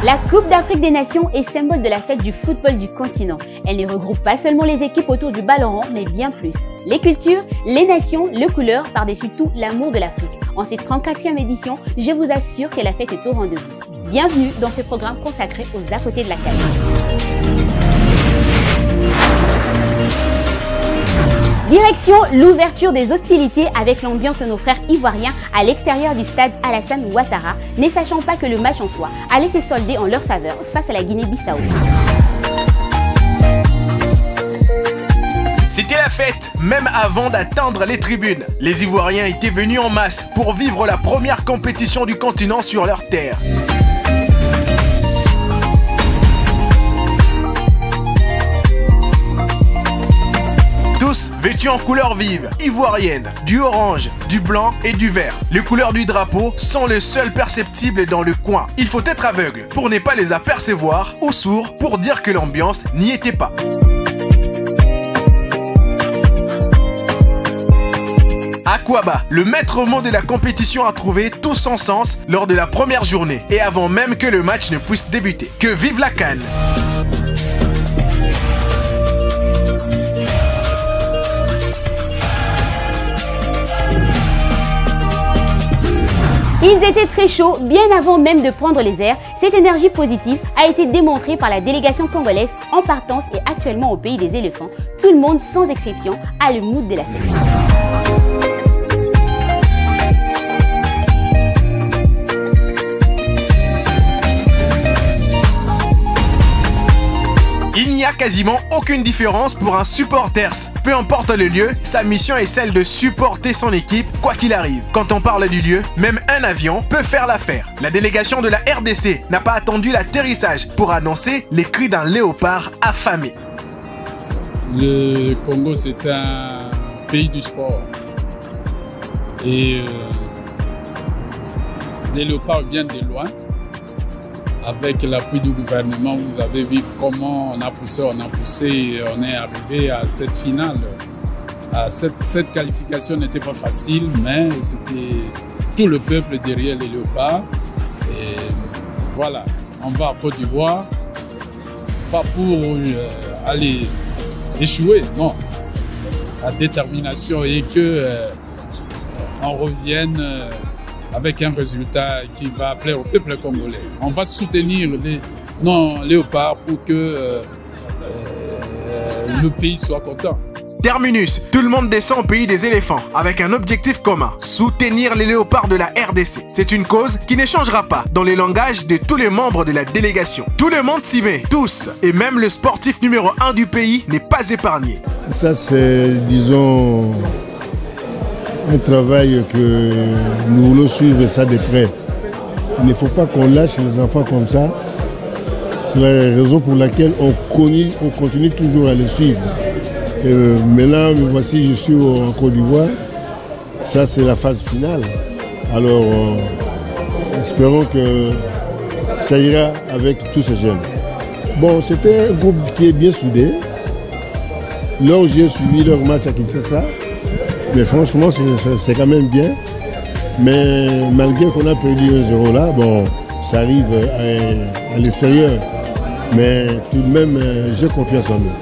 La Coupe d'Afrique des Nations est symbole de la fête du football du continent. Elle ne regroupe pas seulement les équipes autour du ballon rond, mais bien plus. Les cultures, les nations, les couleurs, par-dessus tout l'amour de l'Afrique. En cette 34e édition, je vous assure que la fête est au rendez-vous. Bienvenue dans ce programme consacré aux à côté de la CAN. Direction l'ouverture des hostilités avec l'ambiance de nos frères ivoiriens à l'extérieur du stade Alassane Ouattara, ne sachant pas que le match en soi allait se solder en leur faveur face à la Guinée-Bissau. C'était la fête, même avant d'atteindre les tribunes. Les Ivoiriens étaient venus en masse pour vivre la première compétition du continent sur leur terre. Tous vêtus en couleurs vives, ivoiriennes, du orange, du blanc et du vert. Les couleurs du drapeau sont les seules perceptibles dans le coin. Il faut être aveugle pour ne pas les apercevoir ou sourd pour dire que l'ambiance n'y était pas. Aquaba, le maître mot de la compétition, a trouvé tout son sens lors de la première journée et avant même que le match ne puisse débuter. Que vive la CAN! Ils étaient très chauds bien avant même de prendre les airs. Cette énergie positive a été démontrée par la délégation congolaise en partance et actuellement au pays des éléphants. Tout le monde, sans exception, a le mood de la fête. Il n'y a quasiment aucune différence pour un supporter. Peu importe le lieu, sa mission est celle de supporter son équipe quoi qu'il arrive. Quand on parle du lieu, même un avion peut faire l'affaire. La délégation de la RDC n'a pas attendu l'atterrissage pour annoncer les cris d'un léopard affamé. Le Congo, c'est un pays du sport. Et les léopards viennent de loin. Avec l'appui du gouvernement, vous avez vu comment on a poussé et on est arrivé à cette finale. Cette qualification n'était pas facile, mais c'était tout le peuple derrière les léopards. Et voilà, on va à Côte d'Ivoire, pas pour aller échouer, non. La détermination est qu'on revienne avec un résultat qui va plaire au peuple congolais. On va soutenir les léopards pour que le pays soit content. Terminus, tout le monde descend au pays des éléphants avec un objectif commun, soutenir les léopards de la RDC. C'est une cause qui ne changera pas dans les langages de tous les membres de la délégation. Tout le monde s'y met, tous, et même le sportif numéro 1 du pays n'est pas épargné. Ça c'est, disons, un travail que nous voulons suivre ça de près. Il ne faut pas qu'on lâche les enfants comme ça. C'est la raison pour laquelle on continue toujours à les suivre. Et maintenant, me voici, je suis en Côte d'Ivoire. Ça, c'est la phase finale. Alors, espérons que ça ira avec tous ces jeunes. Bon, c'était un groupe qui est bien soudé. Là où j'ai suivi leur match à Kinshasa, mais franchement, c'est quand même bien. Mais malgré qu'on a perdu 1-0 là, bon, ça arrive à l'extérieur. Mais tout de même, j'ai confiance en eux.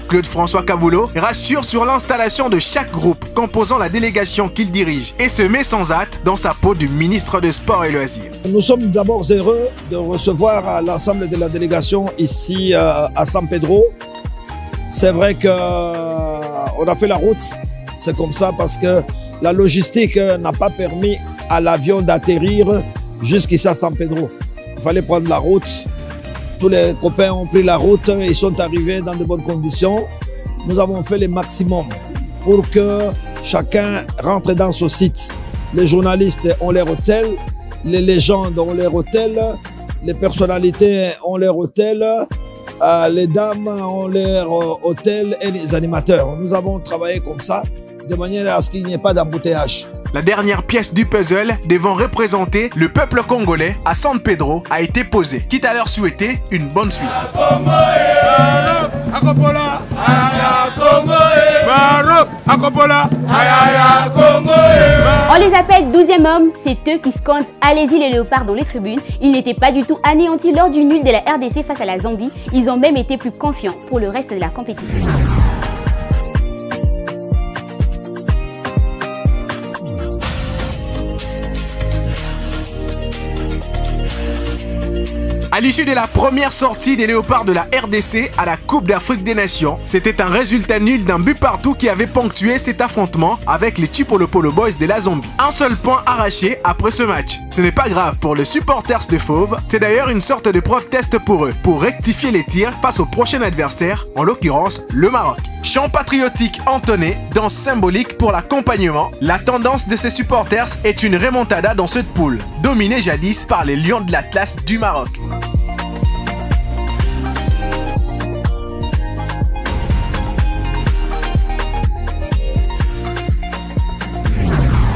Claude-François Kaboulot rassure sur l'installation de chaque groupe composant la délégation qu'il dirige et se met sans hâte dans sa peau du ministre des Sports et Loisirs. Nous sommes d'abord heureux de recevoir l'ensemble de la délégation ici à San Pedro. C'est vrai qu'on a fait la route, c'est comme ça parce que la logistique n'a pas permis à l'avion d'atterrir jusqu'ici à San Pedro. Il fallait prendre la route. Tous les copains ont pris la route, ils sont arrivés dans de bonnes conditions. Nous avons fait le maximum pour que chacun rentre dans ce site. Les journalistes ont leur hôtel, les légendes ont leur hôtel, les personnalités ont leur hôtel, les dames ont leur hôtel et les animateurs. Nous avons travaillé comme ça de manière à ce qu'il n'y ait pas d'embouteillage. La dernière pièce du puzzle devant représenter le peuple congolais à San Pedro a été posée, quitte à leur souhaiter une bonne suite. On les appelle 12e homme, c'est eux qui scandent « Allez-y les léopards » dans les tribunes. Ils n'étaient pas du tout anéantis lors du nul de la RDC face à la Zambie. Ils ont même été plus confiants pour le reste de la compétition. À l'issue de la première sortie des Léopards de la RDC à la Coupe d'Afrique des Nations, c'était un résultat nul d'un but partout qui avait ponctué cet affrontement avec les Chipolo Polo Boys de la Zambie. Un seul point arraché après ce match. Ce n'est pas grave pour les supporters de Fauve, c'est d'ailleurs une sorte de preuve test pour eux, pour rectifier les tirs face au prochain adversaire, en l'occurrence le Maroc. Chant patriotique entonné, danse symbolique pour l'accompagnement, la tendance de ces supporters est une remontada dans cette poule, dominée jadis par les Lions de l'Atlas du Maroc.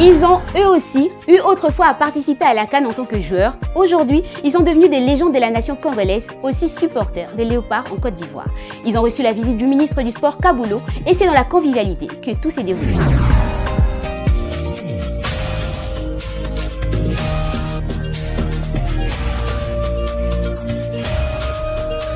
Ils ont, eux aussi, eu autrefois à participer à la CAN en tant que joueurs. Aujourd'hui, ils sont devenus des légendes de la nation congolaise, aussi supporters des Léopards en Côte d'Ivoire. Ils ont reçu la visite du ministre du Sport Kaboulo et c'est dans la convivialité que tout s'est déroulé.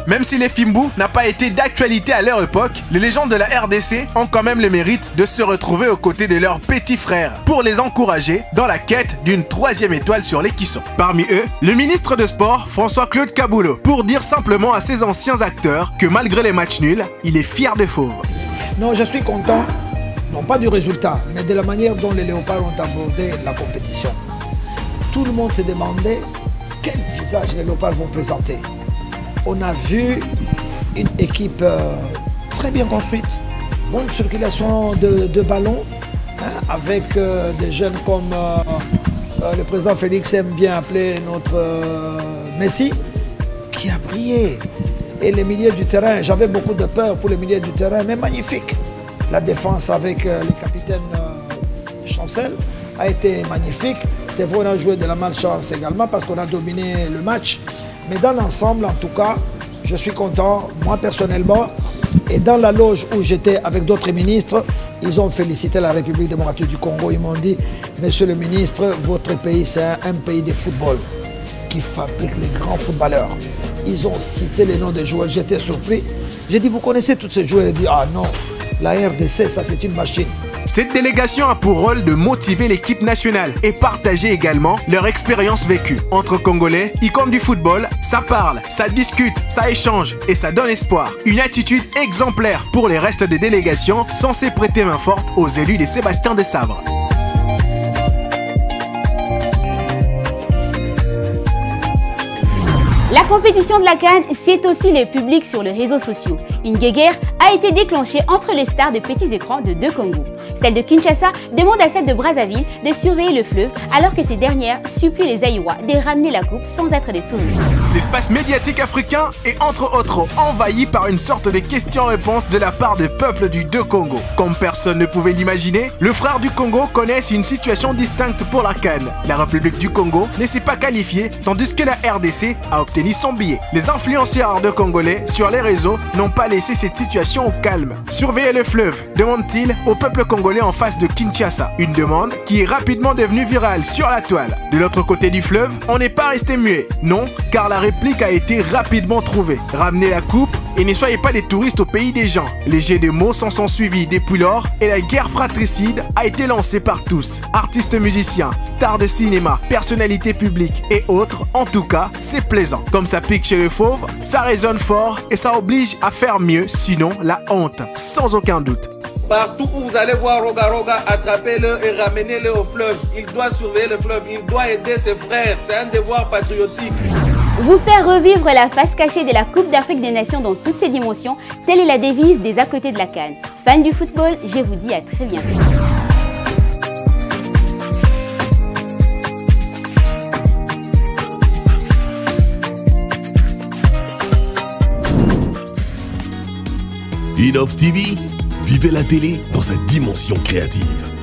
Même si les Fimbu n'a pas été d'actualité à leur époque, les légendes de la RDC ont quand même le mérite de se retrouver aux côtés de leurs petits frères pour les encourager dans la quête d'une 3e étoile sur l'équisson. Parmi eux, le ministre de Sport, François-Claude Kaboulo, pour dire simplement à ses anciens acteurs que malgré les matchs nuls, il est fier de Fauve. Non, je suis content, non pas du résultat, mais de la manière dont les Léopards ont abordé la compétition. Tout le monde s'est demandé quel visage les Léopards vont présenter. On a vu une équipe très bien construite, bonne circulation de ballons, hein, avec des jeunes comme le président Félix aime bien appeler notre Messi, qui a brillé. Et les milieux du terrain, j'avais beaucoup de peur pour les milieux du terrain, mais magnifique. La défense avec le capitaine Chancel a été magnifique. C'est vrai, on a joué de la malchance également parce qu'on a dominé le match. Mais dans l'ensemble, en tout cas, je suis content, moi personnellement. Et dans la loge où j'étais avec d'autres ministres, ils ont félicité la République démocratique du Congo. Ils m'ont dit, monsieur le ministre, votre pays, c'est un pays de football qui fabrique les grands footballeurs. Ils ont cité les noms des joueurs. J'étais surpris. J'ai dit, vous connaissez tous ces joueurs? Il a dit, ah non, la RDC, ça c'est une machine. Cette délégation a pour rôle de motiver l'équipe nationale et partager également leur expérience vécue. Entre Congolais, y comme du football, ça parle, ça discute, ça échange et ça donne espoir. Une attitude exemplaire pour les restes des délégations censées prêter main forte aux élus de Sébastien Desabre. La compétition de la CAN, c'est aussi le public sur les réseaux sociaux. Une guéguerre a été déclenchée entre les stars de petits écrans de deux Congos. Celle de Kinshasa demande à celle de Brazzaville de surveiller le fleuve alors que ces dernières supplient les Aïwa de ramener la coupe sans être des touristes. L'espace médiatique africain est entre autres envahi par une sorte de questions-réponses de la part des peuples du deux Congo. Comme personne ne pouvait l'imaginer, le frère du Congo connaissent une situation distincte pour la CAN. La République du Congo ne s'est pas qualifiée tandis que la RDC a obtenu son billet. Les influenceurs de Congolais sur les réseaux n'ont pas laissé cette situation au calme. Surveiller le fleuve, demande-t-il au peuple congolais en face de Kinshasa. Une demande qui est rapidement devenue virale sur la toile. De l'autre côté du fleuve, on n'est pas resté muet. Non, car la réplique a été rapidement trouvée. Ramenez la coupe et ne soyez pas des touristes au pays des gens. Les jets de mots s'en sont suivis depuis lors et la guerre fratricide a été lancée par tous. Artistes, musiciens, stars de cinéma, personnalités publiques et autres. En tout cas, c'est plaisant. Comme ça pique chez le fauve, ça résonne fort et ça oblige à faire mieux, sinon la honte, sans aucun doute. Partout où vous allez voir Roga Roga, attrapez-le et ramenez-le au fleuve. Il doit surveiller le fleuve, il doit aider ses frères. C'est un devoir patriotique. Vous faire revivre la face cachée de la Coupe d'Afrique des Nations dans toutes ses dimensions, telle est la devise des à côté de la CAN. Fans du football, je vous dis à très bientôt. Innov TV, Vivez la télé dans sa dimension créative.